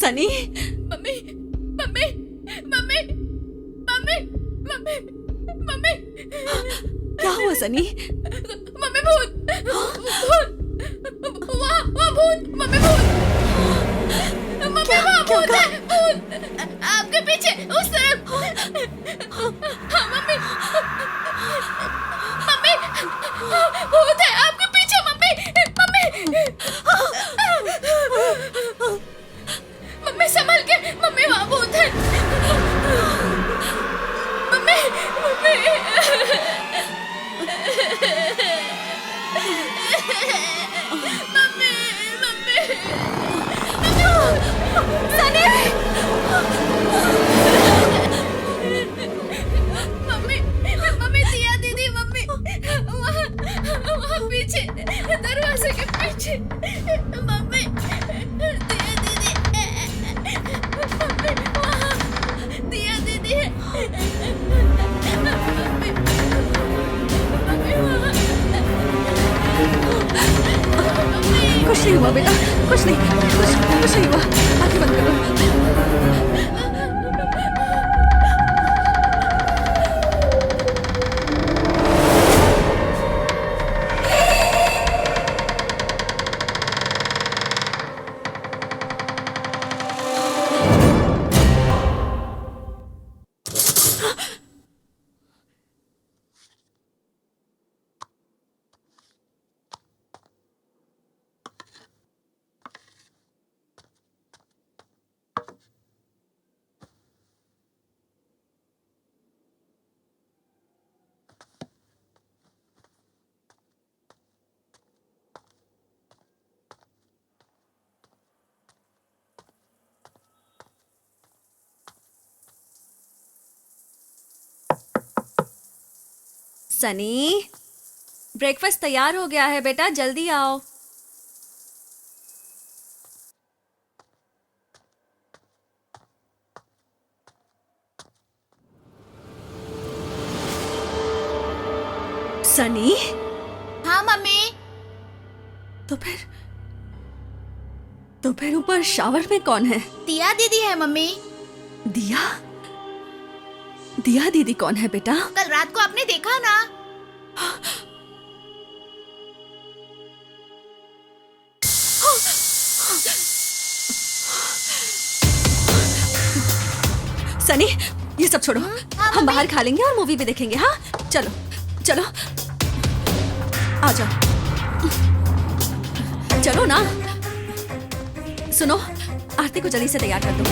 Sunny, mummy mummy mummy mummy mummy mummy क्या हुआ Sunny? Mummy भूत भूत वहाँ भूत मम्मी भूत मम्मी वहाँ भूत है भूत आपके पीछे उस तरफ हाँ मम्मी मम्मी भूत है आपके पीछे मम्मी मम्मी मम्मी संभल के मम्मी वहाँ भूत है mummy mummy mummy mummy Sunny! Mummy mummy दिया दीदी मम्मी वहाँ पीछे दरवाजे के पीछे मम्मी दिया दीदी मम्मी वहाँ दिया दीदी है मम्मी मम्मी वहाँ कुछ नहीं हुआ बेटा, कुछ नहीं हुआ। आंखें बंद करो। सनी, ब्रेकफास्ट तैयार हो गया है बेटा, जल्दी आओ। सनी, हाँ मम्मी तो फिर ऊपर शावर में कौन है? दिया दीदी है मम्मी दिया? दिया दीदी कौन है बेटा? कल रात को आपने देखा ना सनी, ये सब छोड़ो, हम बाहर खा लेंगे और मूवी भी देखेंगे। हाँ चलो चलो, आ जाओ, चलो ना। सुनो, आरती को जल्दी से तैयार कर दो।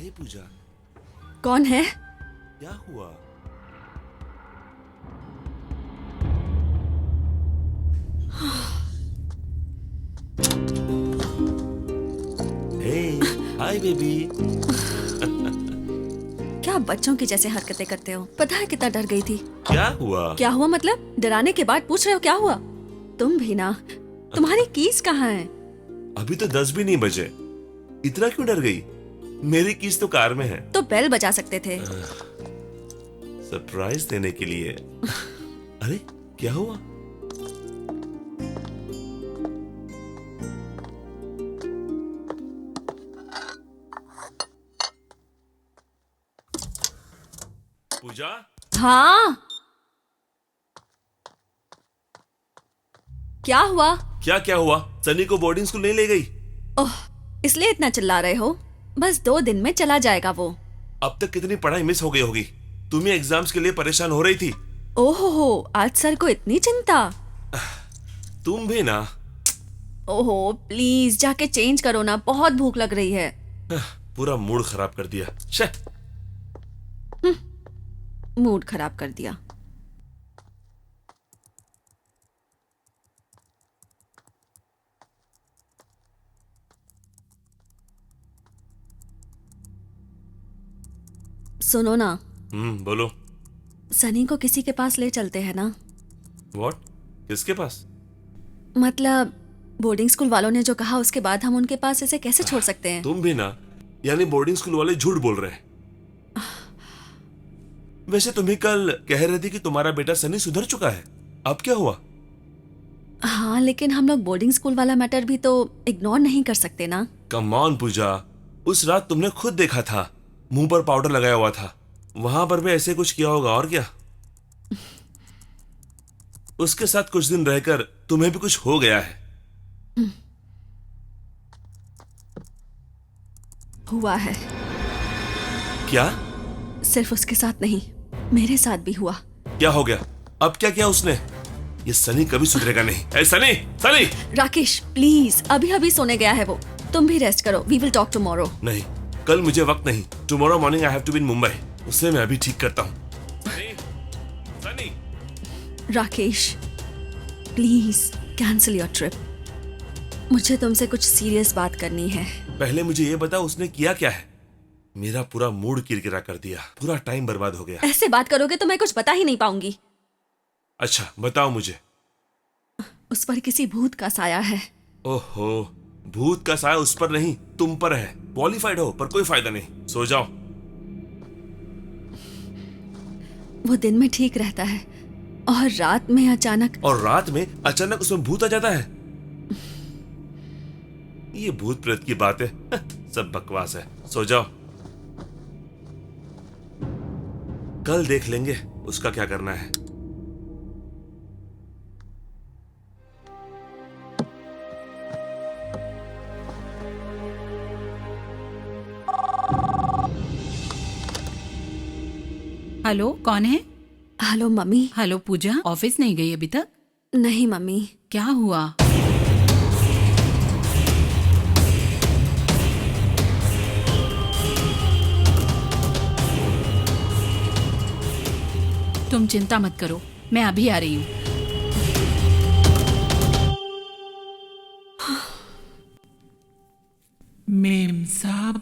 हे पूजा, कौन है? क्या हुआ? हे, हाय बेबी। क्या बच्चों की जैसे हरकतें करते हो? पता है कितना डर गई थी। क्या हुआ? क्या हुआ मतलब? डराने के बाद पूछ रहे हो क्या हुआ? तुम भी ना। तुम्हारी कीज कहाँ है? अभी तो 10 भी नहीं बजे। इतना क्यों डर गई? मेरी कीज तो कार में है। तो बेल बजा सकते थे। सरप्राइज देने के लिए। अरे क्या हुआ? पूजा, हाँ, क्या हुआ? क्या क्या हुआ? सनी को बोर्डिंग स्कूल नहीं ले गई? ओह, इसलिए इतना चिल्ला रहे हो? बस 2 दिन में चला जाएगा वो। अब तक कितनी पढ़ाई मिस हो गई होगी। तुम ही एग्जाम्स के लिए परेशान हो रही थी। ओहो, आज सर को इतनी चिंता? तुम भी ना। ओहो, प्लीज जाके चेंज करो ना, बहुत भूख लग रही है। पूरा मूड खराब कर दिया। शे। मूड खराब कर दिया। सुनो ना, बोलो। सनी को किसी के पास ले चलते हैं ना? व्हाट? किसके पास? मतलब बोर्डिंग स्कूल वालों ने जो कहा उसके बाद हम उनके पास इसे कैसे छोड़ सकते हैं? तुम भी ना। यानी बोर्डिंग स्कूल वाले झूठ बोल रहे हैं। वैसे तुम ही कल कह रहे थे कि तुम्हारा बेटा सनी सुधर चुका है। अब क्या हुआ? हाँ, लेकिन हम लोग बोर्डिंग स्कूल वाला मैटर भी तो इग्नोर नहीं कर सकते ना। कम ऑन पूजा, उस रात तुमने खुद देखा था, मुंह पर पाउडर लगाया हुआ था। वहां पर भी ऐसे कुछ किया होगा और क्या। उसके साथ कुछ दिन रहकर तुम्हें भी कुछ हो गया है। हुआ है। क्या? सिर्फ उसके साथ नहीं, मेरे साथ भी हुआ। क्या हो गया? अब क्या किया उसने? ये सनी कभी सुधरेगा नहीं। ए सनी, सनी! राकेश प्लीज, अभी अभी सोने गया है वो। तुम भी रेस्ट करो, वी विल टॉक टुमारो। नहीं, कल मुझे वक्त नहीं। Tomorrow morning I have to be in Mumbai. उसे मैं अभी ठीक करता हूँ। Sunny, Sunny! Rakesh please cancel your trip. मुझे तुमसे कुछ सीरियस बात करनी है। पहले मुझे ये बता उसने किया क्या है? मेरा पूरा मूड किरकिरा कर दिया। पूरा टाइम बर्बाद हो गया। ऐसे बात करोगे तो मैं कुछ बता ही नहीं पाऊंगी। अच्छा बताओ मुझे। उस पर किसी भूत का साया है। ओहो, भूत का साया उस पर नहीं तुम पर है। क्वालिफाइड हो पर कोई फायदा नहीं। सो जाओ। वो दिन में ठीक रहता है और रात में अचानक। और रात में अचानक उसमें भूत आ जाता है। ये भूत प्रेत की बात है। सब बकवास है। सो जाओ, कल देख लेंगे उसका क्या करना है। हेलो, कौन है? Hello mummy. हेलो पूजा, ऑफिस नहीं गई अभी तक? नहीं मम्मी। क्या हुआ? तुम चिंता मत करो, मैं अभी आ रही हूँ। मेम साहब,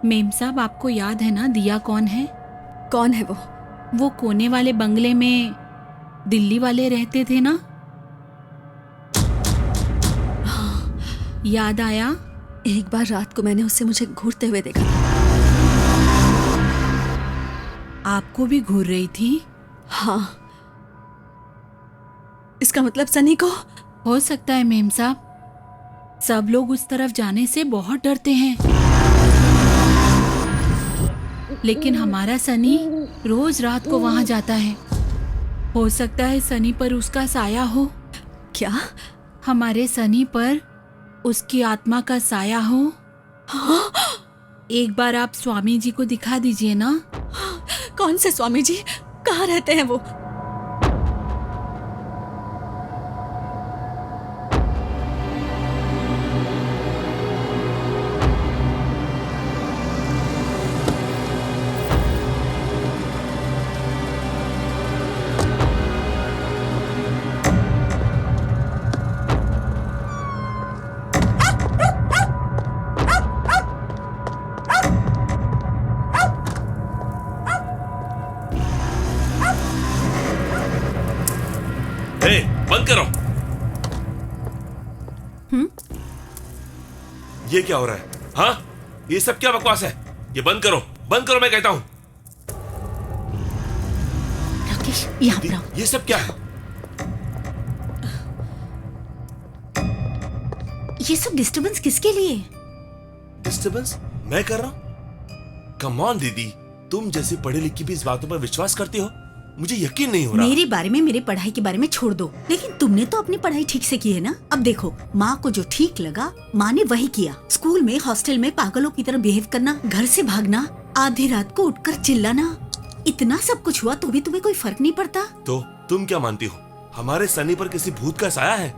मेम साहब, आपको याद है ना दिया कौन है? कौन है वो? वो कोने वाले बंगले में दिल्ली वाले रहते थे ना? याद आया? एक बार रात को मैंने उससे मुझे घूरते हुए देखा था। आपको भी घूर रही थी? हाँ। इसका मतलब सनी को? हो सकता है मेम साहब। सब लोग उस तरफ जाने से बहुत डरते हैं, लेकिन हमारा सनी रोज रात को वहां जाता है। हो सकता है सनी पर उसका साया हो। क्या? हमारे सनी पर उसकी आत्मा का साया हो। हाँ? एक बार आप स्वामी जी को दिखा दीजिए ना। कौन से स्वामी जी? कहाँ रहते हैं वो? हे, बंद करो। ये क्या हो रहा है? हाँ, ये सब क्या बकवास है? ये बंद करो मैं कहता हूँ। राकेश, यहाँ पर आओ। ये सब क्या है? ये सब डिस्टरबेंस किसके लिए? डिस्टर्बेंस मैं कर रहा हूँ? कम ऑन दीदी, तुम जैसी पढ़ी लिखी भी इस बातों पर विश्वास करती हो? मुझे यकीन नहीं हो रहा। मेरे बारे में, मेरे पढ़ाई के बारे में छोड़ दो, लेकिन तुमने तो अपनी पढ़ाई ठीक से की है ना। अब देखो, माँ को जो ठीक लगा माँ ने वही किया। स्कूल में, हॉस्टल में पागलों की तरह बिहेव करना, घर से भागना, आधी रात को उठकर चिल्लाना, इतना सब कुछ हुआ तो भी तुम्हें कोई फर्क नहीं पड़ता? तो तुम क्या मानती हो? हमारे सनी पर किसी भूत का साया है,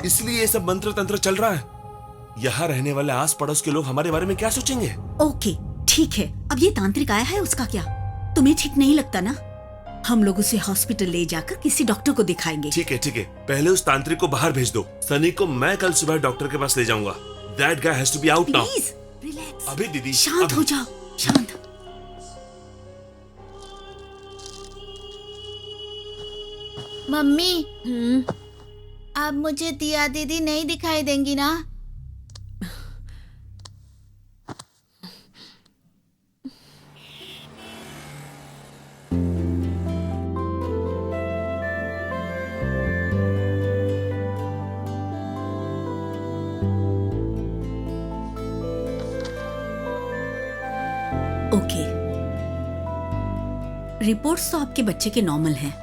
इसलिए ये सब मंत्र तंत्र चल रहा है। यहाँ रहने वाले आस पड़ोस के लोग हमारे बारे में क्या सोचेंगे? ओके, ठीक है। अब ये तांत्रिक आया है, उसका क्या? तुम्हें ठीक नहीं लगता ना? हम लोग उसे हॉस्पिटल ले जाकर किसी डॉक्टर को दिखाएंगे। ठीक है, पहले उस तांत्रिक को बाहर भेज दो। सनी को मैं कल सुबह डॉक्टर के पास ले जाऊंगा। That guy has to be out now. Please relax. अभी दीदी, शांत हो जाओ, शांत। मम्मी, अब मुझे दिया दीदी नहीं दिखाई देंगी ना? ओके, रिपोर्ट्स तो आपके बच्चे के नॉर्मल हैं,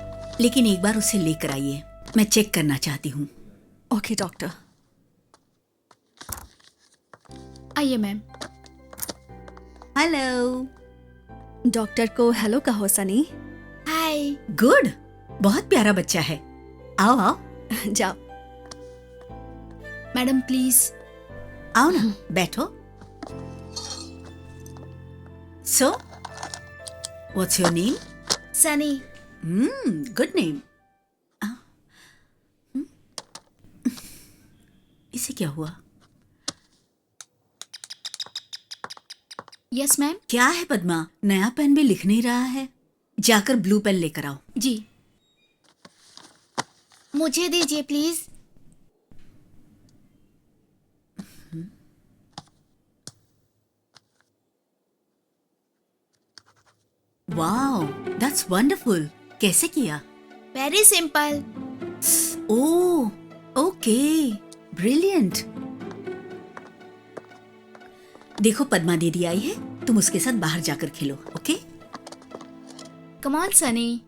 लेकिन एक बार उसे लेकर आइए, मैं चेक करना चाहती हूँ। Okay doctor. आइए मैम। हेलो। डॉक्टर को हेलो कहो सनी। हाय। गुड, बहुत प्यारा बच्चा है। आओ आओ जाओ। Madam please. आओ ना, बैठो। So, what's your name? Sunny. Good name. इसे क्या हुआ? Yes ma'am. क्या है पद्मा? नया पेन भी लिख नहीं रहा है। जाकर ब्लू पेन लेकर आओ। जी। मुझे दीजिए प्लीज। Wow, that's wonderful. कैसे किया? Very simple. Oh, okay, brilliant. देखो पद्मा दीदी आई है, तुम उसके साथ बाहर जाकर खेलो, okay? Come on Sunny.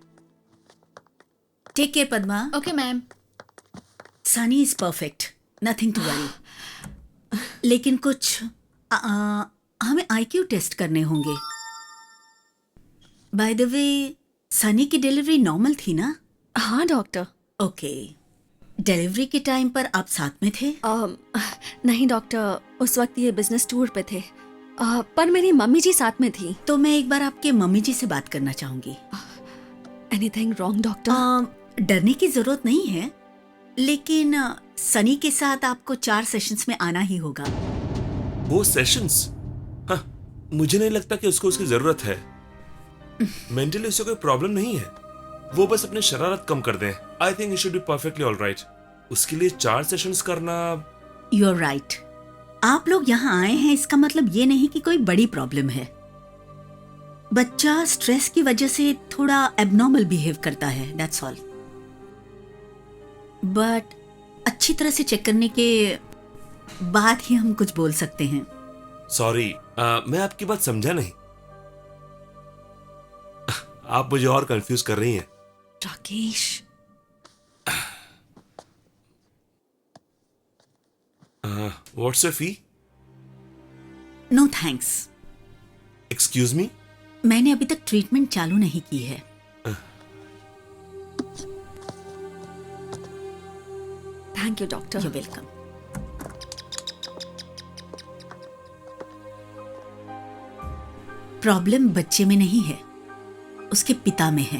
Take care Padma. Okay ma'am. Sunny is perfect, nothing to worry. लेकिन कुछ हमें IQ टेस्ट करने होंगे। बाय द वे, सनी की डिलीवरी नॉर्मल थी ना? हाँ डॉक्टर। ओके, डिलीवरी के टाइम पर आप साथ में थे? नहीं डॉक्टर, उस वक्त ये बिजनेस टूर पे थे। पर मेरी मम्मी जी साथ में थी। तो मैं एक बार आपके मम्मी जी से बात करना चाहूंगी। Anything wrong doctor? डरने की जरूरत नहीं है, लेकिन सनी के साथ आपको 4 सेशंस में आना ही होगा। वो सेशंस? हाँ, मुझे नहीं लगता कि उसको उसकी जरूरत है। मेंटली उसे कोई प्रॉब्लम नहीं है, वो बस अपनी शरारत कम कर दें। I think he should be perfectly alright. उसके लिए 4 सेशंस करना। You are right. आप लोग यहाँ आए हैं, इसका मतलब ये नहीं कि कोई बड़ी प्रॉब्लम है। बच्चा स्ट्रेस की वजह से थोड़ा एबनॉर्मल बिहेव करता है, दैट्स ऑल। बट अच्छी तरह से चेक करने के बाद ही हम कुछ बोल सकते हैं। सॉरी, मैं आपकी बात समझा नहीं। आप मुझे और कंफ्यूज कर रही हैं। Rakesh. What's your fee? No thanks. Excuse me? मैंने अभी तक ट्रीटमेंट चालू नहीं की है। Thank you doctor. You welcome. Problem बच्चे में नहीं है, उसके पिता में है।